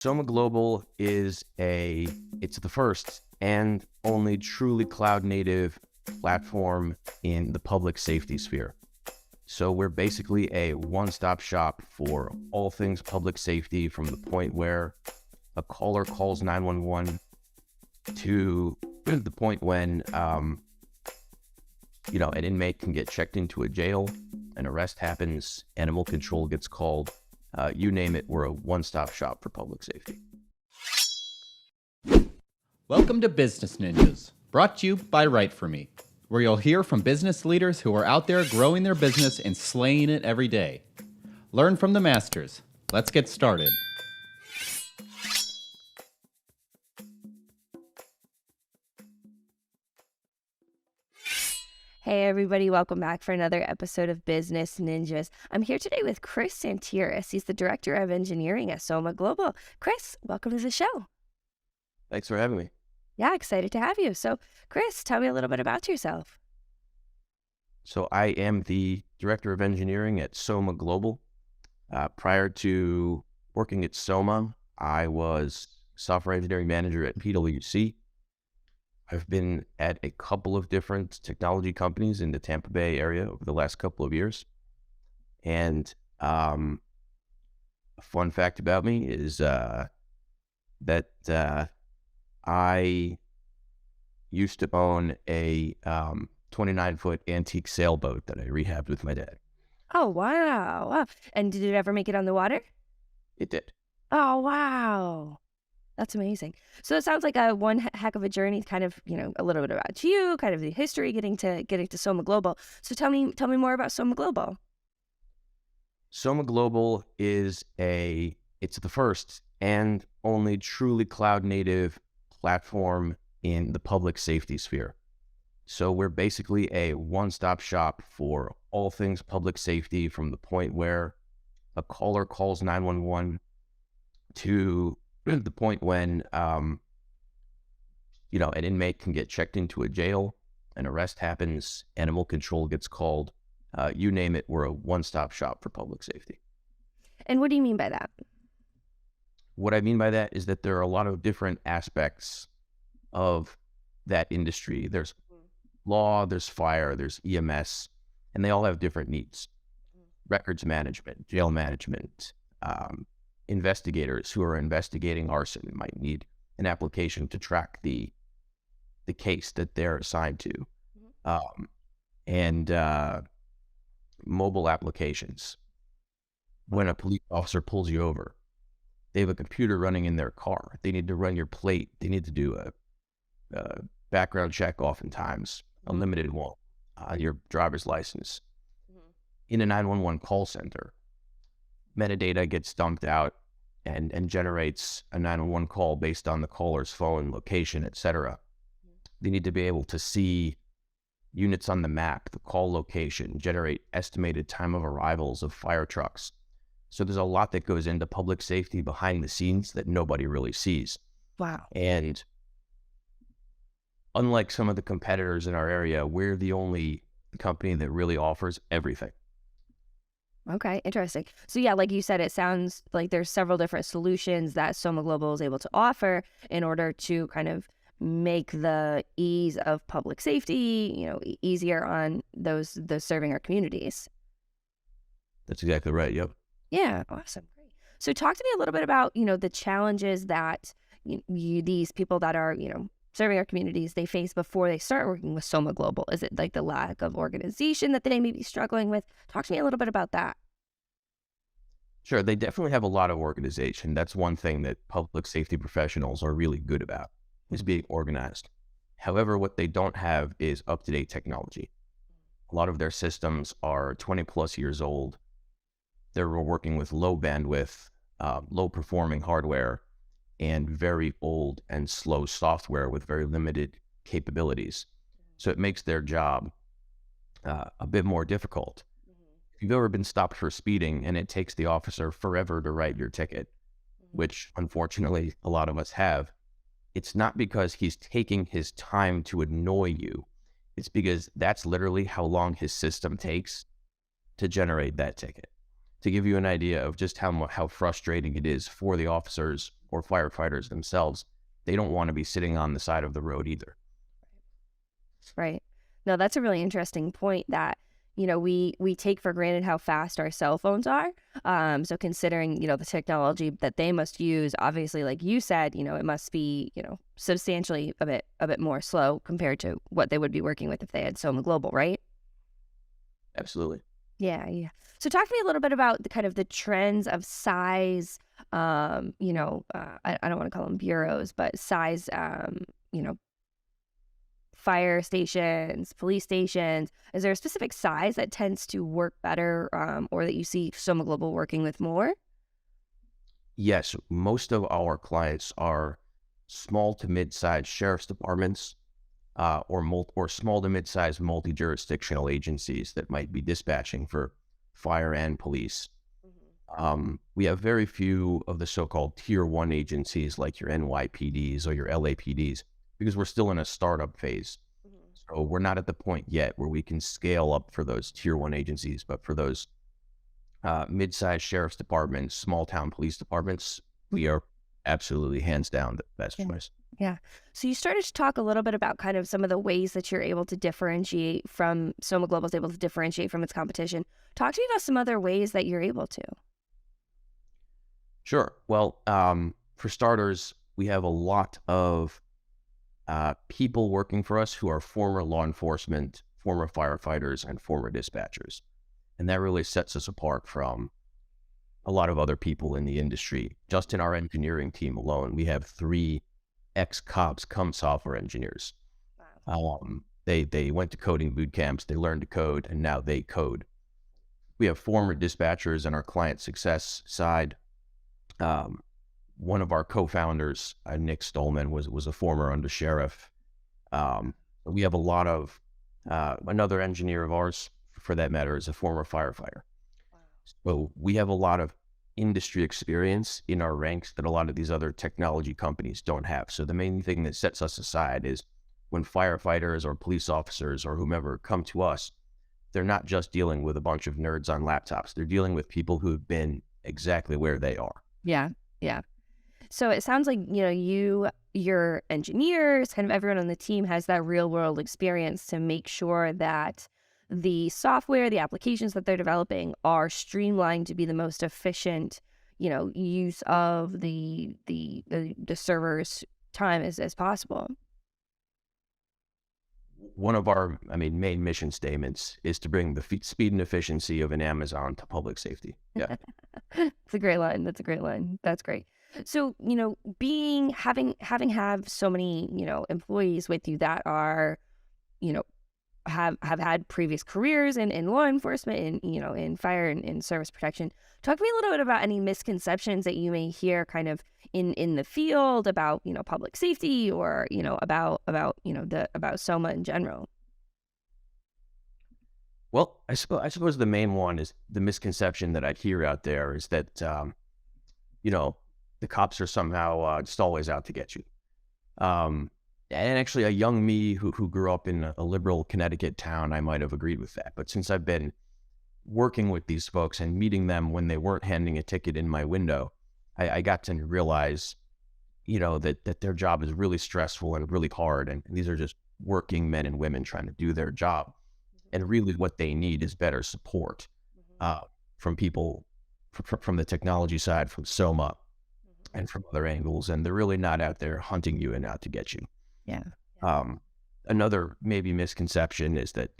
SOMA Global is it's the first and only truly cloud native platform in the public safety sphere. So we're basically a one-stop shop for all things public safety, from the point where a caller calls 911 to the point when an inmate can get checked into a jail, an arrest happens, animal control gets called. You name it, we're a one-stop shop for public safety. Welcome to Business Ninjas, brought to you by WriteForMe, where you'll hear from business leaders who are out there growing their business and slaying it every day. Learn from the masters. Let's get started. Hey everybody, welcome back for another episode of Business Ninjas. I'm here today with Chris Tsantiris. He's the Director of Engineering at SOMA Global. Chris, welcome to the show. Thanks for having me. Yeah, excited to have you. So Chris, tell me a little bit about yourself. So I am the Director of Engineering at SOMA Global. Prior to working at SOMA, I was Software Engineering Manager at PwC. I've been at a couple of different technology companies in the Tampa Bay area over the last couple of years. And a fun fact about me is that I used to own a 29-foot antique sailboat that I rehabbed with my dad. Oh, wow. And did it ever make it on the water? It did. Oh, wow. That's amazing. So it sounds like a one heck of a journey, kind of, a little bit about you, kind of the history, getting to SOMA Global. So tell me more about SOMA Global. SOMA Global is it's the first and only truly cloud native platform in the public safety sphere. So we're basically a one-stop shop for all things public safety, from the point where a caller calls 911 to the point when an inmate can get checked into a jail, an arrest happens, animal control gets called. You name it, we're a one-stop shop for public safety. And what do you mean by that? What I mean by that is that there are a lot of different aspects of that industry. There's law, there's fire, there's EMS, and they all have different needs. Records management, jail management, investigators who are investigating arson might need an application to track the case that they're assigned to. And mobile applications. When a police officer pulls you over, they have a computer running in their car. They need to run your plate. They need to do a background check, oftentimes, a limited one, your driver's license. In a 911 call center, metadata gets dumped out and generates a 911 call based on the caller's phone, location, etc. They need to be able to see units on the map, the call location, generate estimated time of arrivals of fire trucks. So there's a lot that goes into public safety behind the scenes that nobody really sees. Wow. And unlike some of the competitors in our area, we're the only company that really offers everything. Okay, interesting. So yeah, like you said, it sounds like there's several different solutions that SOMA Global is able to offer in order to kind of make the ease of public safety, easier on those serving our communities. That's exactly right. Yep. Yeah, awesome. Great. So talk to me a little bit about, the challenges that these people that are, serving our communities, they face before they start working with SOMA Global. Is it like the lack of organization that they may be struggling with? Talk to me a little bit about that. Sure. They definitely have a lot of organization. That's one thing that public safety professionals are really good about, is being organized. However, what they don't have is up-to-date technology. A lot of their systems are 20 plus years old. They're working with low bandwidth, low performing hardware, and very old and slow software with very limited capabilities. So it makes their job a bit more difficult. If you've ever been stopped for speeding and it takes the officer forever to write your ticket, which unfortunately a lot of us have, it's not because he's taking his time to annoy you. It's because that's literally how long his system takes to generate that ticket. To give you an idea of just how frustrating it is for the officers or firefighters themselves, they don't want to be sitting on the side of the road either. Right. No, that's a really interesting point that, we take for granted how fast our cell phones are. So considering, the technology that they must use, obviously, like you said, it must be, substantially a bit more slow compared to what they would be working with if they had SOMA Global, right? Absolutely. Yeah, yeah. So talk to me a little bit about the kind of the trends of size, I don't want to call them bureaus, but size, fire stations, police stations. Is there a specific size that tends to work better, or that you see SOMA Global working with more? Yes, most of our clients are small to mid-sized sheriff's departments, or small to mid-sized multi-jurisdictional agencies that might be dispatching for fire and police. We have very few of the so-called tier one agencies like your NYPDs or your LAPDs because we're still in a startup phase. So we're not at the point yet where we can scale up for those tier one agencies, but for those mid-sized sheriff's departments, small town police departments, we are absolutely hands down the best Yeah. choice. Yeah. So you started to talk a little bit about kind of some of the ways that you're able to differentiate from SOMA Global is able to differentiate from its competition. Talk to me about some other ways that you're able to. Sure. Well, for starters, we have a lot of people working for us who are former law enforcement, former firefighters, and former dispatchers. And that really sets us apart from a lot of other people in the industry. Just in our engineering team alone, we have 3 ex-cops come software engineers. They went to coding boot camps, they learned to code, and now they code. We have former dispatchers in our client success side. One of our co-founders, Nick Stolman, was a former undersheriff. We have a lot of, another engineer of ours, for that matter, is a former firefighter. So we have a lot of industry experience in our ranks that a lot of these other technology companies don't have. So the main thing that sets us aside is when firefighters or police officers or whomever come to us, they're not just dealing with a bunch of nerds on laptops. They're dealing with people who've been exactly where they are. Yeah. Yeah. So it sounds like, your engineers, kind of everyone on the team has that real world experience to make sure that the software, the applications that they're developing are streamlined to be the most efficient, use of the server's time as possible. One of our, main mission statements is to bring the speed and efficiency of an Amazon to public safety. Yeah. It's a great line. That's a great line. That's great. So, having have so many, employees with you that are, have had previous careers in law enforcement, in fire and in service protection. Talk to me a little bit about any misconceptions that you may hear kind of in the field about, public safety or, about SOMA in general. Well, I suppose the main one is the misconception that I hear out there is that, the cops are somehow just always out to get you. And actually, a young me who grew up in a liberal Connecticut town, I might have agreed with that. But since I've been working with these folks and meeting them when they weren't handing a ticket in my window, I got to realize, that their job is really stressful and really hard. And these are just working men and women trying to do their job. And really what they need is better support from people, from the technology side, from SOMA, and from other angles. And they're really not out there hunting you and out to get you. Yeah. Another maybe misconception is that,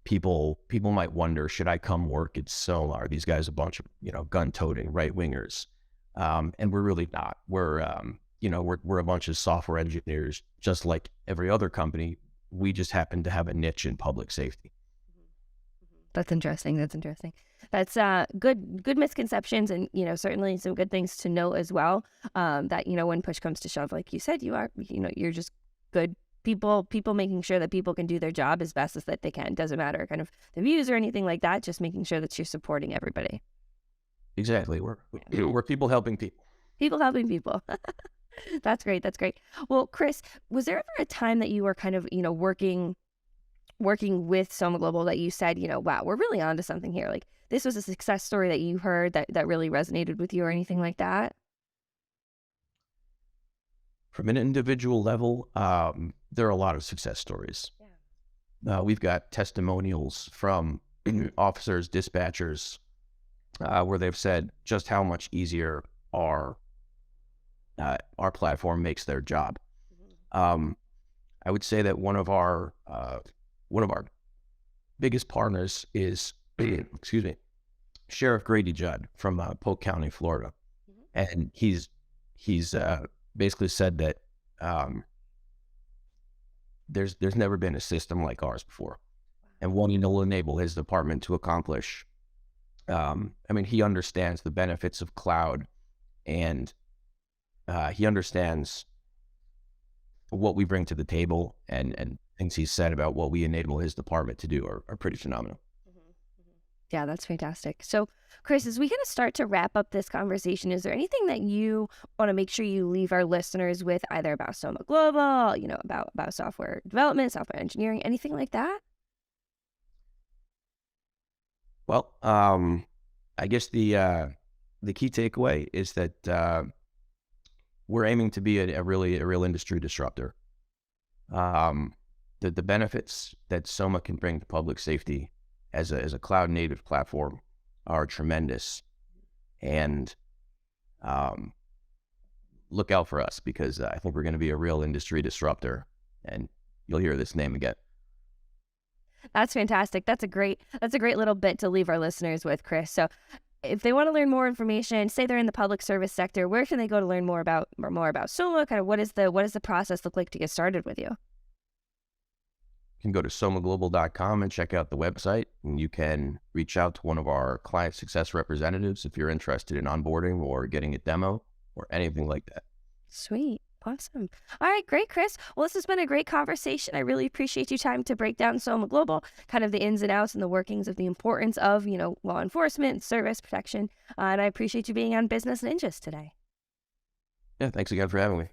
people might wonder, should I come work at SOMA? Are these guys a bunch of, gun-toting right-wingers? And we're really not. We're a bunch of software engineers, just like every other company. We just happen to have a niche in public safety. That's interesting. That's good misconceptions, and certainly some good things to know as well. That when push comes to shove, like you said, you're just good people making sure that people can do their job as best as that they can. Doesn't matter kind of the views or anything like that. Just making sure that you're supporting everybody. Exactly. We're people helping people. People helping people. That's great. Well, Chris, was there ever a time that you were kind of working with SOMA Global that you said, wow, we're really onto something here. Like this was a success story that you heard that really resonated with you or anything like that? From an individual level, there are a lot of success stories. We've got testimonials from officers, dispatchers, where they've said just how much easier our platform makes their job. I would say that one of our biggest partners is, excuse me, Sheriff Grady Judd from Polk County, Florida, and he's basically said that there's never been a system like ours before, and one will enable his department to accomplish. He understands the benefits of cloud, and he understands what we bring to the table, and things he's said about what we enable his department to do are pretty phenomenal. Yeah, that's fantastic. So, Chris, as we kind of start to wrap up this conversation, is there anything that you want to make sure you leave our listeners with, either about SOMA Global, about software development, software engineering, anything like that? Well, I guess the key takeaway is that we're aiming to be a real industry disruptor. The benefits that SOMA can bring to public safety as a cloud native platform are tremendous, and look out for us, because I think we're going to be a real industry disruptor, and you'll hear this name again. That's fantastic. That's a great little bit to leave our listeners with, Chris. So if they want to learn more information, say they're in the public service sector, where can they go to learn more about SOMA? Kind of what does the process look like to get started with you? You can go to somaglobal.com and check out the website, and you can reach out to one of our client success representatives if you're interested in onboarding or getting a demo or anything like that. Sweet. Awesome. All right, great, Chris. Well, this has been a great conversation. I really appreciate your time to break down SOMA Global, kind of the ins and outs and the workings of the importance of, law enforcement, service protection. And I appreciate you being on Business Ninjas today. Yeah, thanks again for having me.